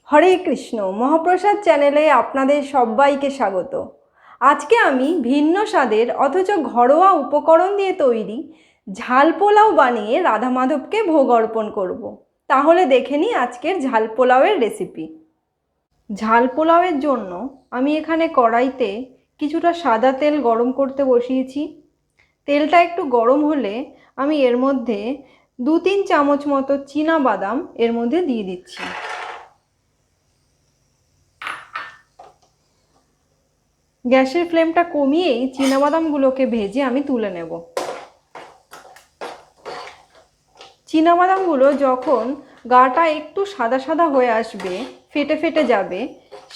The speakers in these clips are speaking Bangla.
হরে কৃষ্ণ। মহাপ্রসাদ চ্যানেলে আপনাদের সবাইকে স্বাগত। আজকে আমি ভিন্ন স্বাদের অথচ ঘরোয়া উপকরণ দিয়ে তৈরি ঝাল পোলাও বানিয়ে রাধা মাধবকে ভোগ অর্পণ করব। তাহলে দেখে নিই আজকের ঝাল পোলাওয়ের রেসিপি। ঝাল পোলাওয়ের জন্য আমি এখানে কড়াইতে কিছুটা সাদা তেল গরম করতে বসিয়েছি। তেলটা একটু গরম হলে আমি এর মধ্যে 2-3 চামচ মতো চীনা বাদাম এর মধ্যে দিয়ে দিচ্ছি। গ্যাসের ফ্লেমটা কমিয়েই চীনাবাদামগুলোকে ভেজে আমি তুলে নেব। চীনাবাদামগুলো যখন গাটা একটু সাদা সাদা হয়ে আসবে, ফেটে ফেটে যাবে,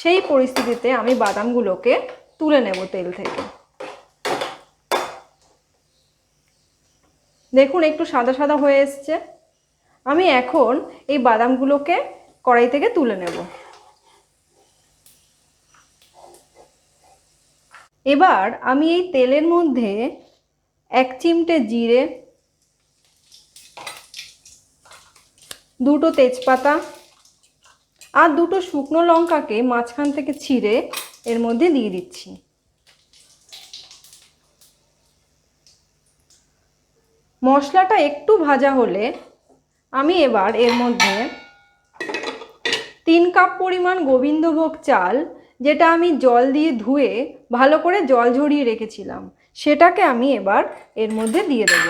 সেই পরিস্থিতিতে আমি বাদামগুলোকে তুলে নেব তেল থেকে। দেখুন একটু সাদা সাদা হয়ে এসছে। আমি এখন এই বাদামগুলোকে কড়াই থেকে তুলে নেব। এবার আমি এই তেলের মধ্যে 1 চিমটে জিরে, 2টো তেজপাতা আর 2টো শুকনো লঙ্কাকে মাঝখান থেকে ছিঁড়ে এর মধ্যে দিয়ে দিচ্ছি। মশলাটা একটু ভাজা হলে আমি এবার এর মধ্যে 3 কাপ পরিমাণ গোবিন্দভোগ চাল, যেটা আমি জল দিয়ে ধুয়ে ভালো করে জল ঝরিয়ে রেখেছিলাম, সেটাকে আমি এবার এর মধ্যে দিয়ে দেব।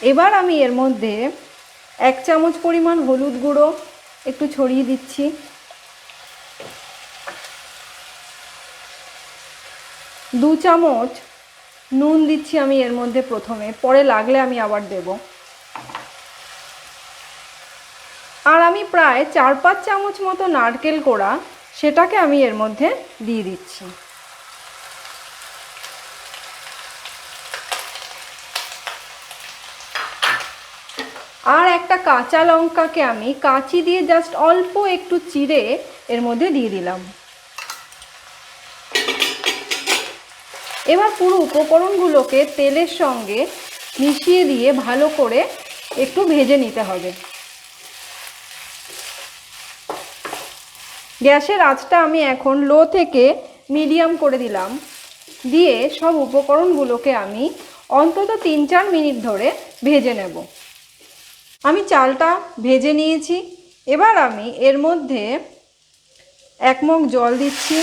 এবার আমি এর মধ্যে 1 চামচ পরিমাণ হলুদ গুঁড়ো একটু ছড়িয়ে দিচ্ছি। 2 চামচ নুন দিচ্ছি আমি এর মধ্যে প্রথমে, পরে লাগলে আমি আবার দেব। আর আমি প্রায় 4-5 চামচ মতো নারকেল কোড়া, সেটাকে আমি এর মধ্যে দিয়ে দিচ্ছি। আর একটা কাঁচা লঙ্কাকে আমি কাঁচি দিয়ে জাস্ট অল্প একটু চিড়ে এর মধ্যে দিয়ে দিলাম। এবার পুরো উপকরণগুলোকে তেলের সঙ্গে মিশিয়ে দিয়ে ভালো করে একটু ভেজে নিতে হবে। গ্যাসের আঁচটা আমি এখন লো থেকে মিডিয়াম করে দিলাম। দিয়ে সব উপকরণগুলোকে আমি অন্তত 3-4 মিনিট ধরে ভেজে নেব। আমি চালটা ভেজে নিয়েছি। এবার আমি এর মধ্যে 1 মগ জল দিচ্ছি।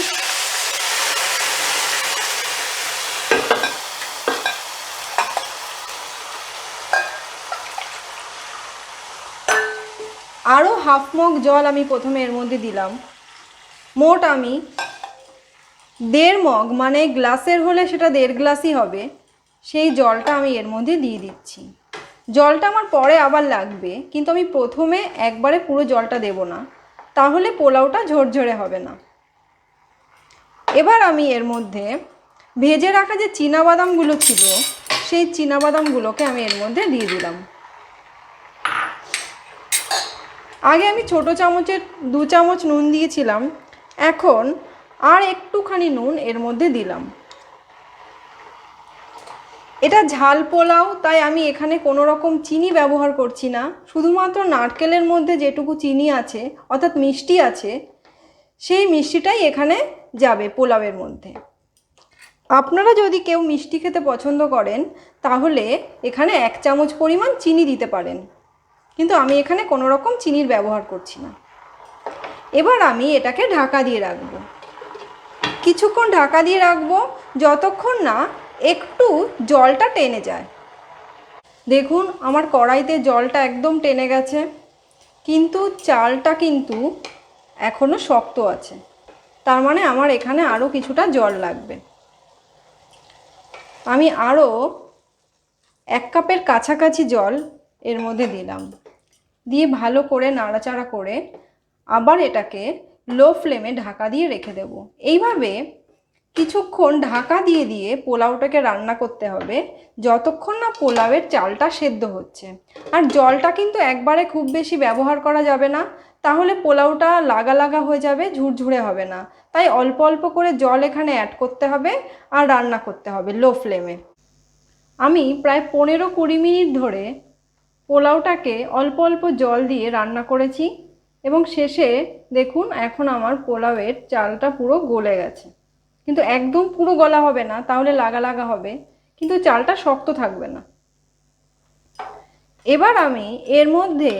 আরও 1/2 মগ জল আমি প্রথমে এর মধ্যে দিলাম। মোট আমি 1.5 মগ, মানে গ্লাসের হলে সেটা 1.5 গ্লাসই হবে, সেই জলটা আমি এর মধ্যে দিয়ে দিচ্ছি। জলটা আমার পরে আবার লাগবে, কিন্তু আমি প্রথমে একবারে পুরো জলটা দেব না, তাহলে পোলাওটা ঝরঝরে হবে না। এবার আমি এর মধ্যে ভেজে রাখা যে চীনাবাদামগুলো ছিল, সেই চীনাবাদামগুলোকে আমি এর মধ্যে দিয়ে দিলাম। আগে আমি ছোট চামচের 2 চামচ নুন দিয়েছিলাম, এখন আর একটুখানি নুন এর মধ্যে দিলাম। এটা ঝাল পোলাও, তাই আমি এখানে কোনো রকম চিনি ব্যবহার করছি না। শুধুমাত্র নারকেলের মধ্যে যেটুকু চিনি আছে, অর্থাৎ মিষ্টি আছে, সেই মিষ্টিটাই এখানে যাবে পোলাওয়ের মধ্যে। আপনারা যদি কেউ মিষ্টি খেতে পছন্দ করেন, তাহলে এখানে 1 চামচ পরিমাণ চিনি দিতে পারেন, কিন্তু আমি এখানে কোনো রকম চিনির ব্যবহার করছি না। এবার আমি এটাকে ঢাকা দিয়ে রাখবো। কিছুক্ষণ ঢাকা দিয়ে রাখবো, যতক্ষণ না একটু জলটা টেনে যায়। দেখুন আমার কড়াইতে জলটা একদম টেনে গেছে, কিন্তু চালটা কিন্তু এখনও শক্ত আছে। তার মানে আমার এখানে আরও কিছুটা জল লাগবে। আমি আরও 1 কাপের কাছাকাছি জল এর মধ্যে দিলাম। দিয়ে ভালো করে নাড়াচাড়া করে আবার এটাকে লো ফ্লেমে ঢাকা দিয়ে রেখে দেব। এইভাবে কিছুক্ষণ ঢাকা দিয়ে দিয়ে পোলাওটাকে রান্না করতে হবে, যতক্ষণ না পোলাওয়ের চালটা সেদ্ধ হচ্ছে। আর জলটা কিন্তু একবারে খুব বেশি ব্যবহার করা যাবে না, তাহলে পোলাওটা লাগা লাগা হয়ে যাবে, ঝুরঝুরে হবে না। তাই অল্প অল্প করে জল এখানে অ্যাড করতে হবে আর রান্না করতে হবে লো ফ্লেমে। আমি প্রায় 15-20 মিনিট ধরে পোলাওটাকে অল্প অল্প জল দিয়ে রান্না করেছি এবং শেষে দেখুন এখন আমার পোলাওয়ের চালটা পুরো গলে গেছে। কিন্তু একদম পুরো গলা হবে না, তাহলে লাগা লাগা হবে, কিন্তু চালটা শক্ত থাকবে না। এবার আমি এর মধ্যে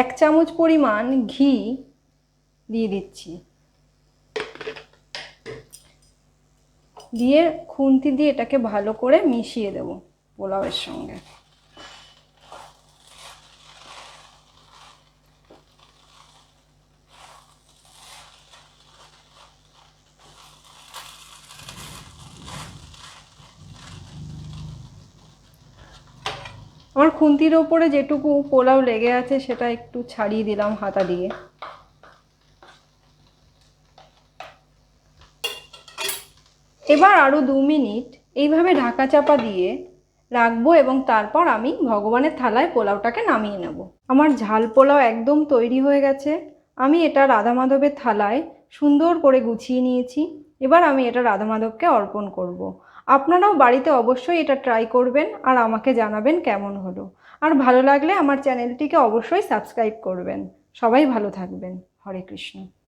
1 চামচ পরিমাণ ঘি দিয়ে দিচ্ছি, দিয়ে খুন্তি দিয়ে এটাকে ভালো করে মিশিয়ে দেব পোলাওয়ের সঙ্গে। আমার খুন্তির ওপরে যেটুকু পোলাও লেগে আছে সেটা একটু ছাড়িয়ে দিলাম হাতা দিয়ে। এবার আরও 2 মিনিট এইভাবে ঢাকা চাপা দিয়ে রাখবো এবং তারপর আমি ভগবানের থালায় পোলাওটাকে নামিয়ে নেব। আমার ঝাল পোলাও একদম তৈরি হয়ে গেছে। আমি এটা রাধা মাধবের থালায় সুন্দর করে গুছিয়ে নিয়েছি। এবার আমি এটা রাধা মাধবকে অর্পণ করব। আপনারাও বাড়িতে অবশ্যই এটা ট্রাই করবেন আর আমাকে জানাবেন কেমন হলো। আর ভালো লাগলে আমার চ্যানেলটিকে অবশ্যই সাবস্ক্রাইব করবেন। সবাই ভালো থাকবেন। হরে কৃষ্ণ।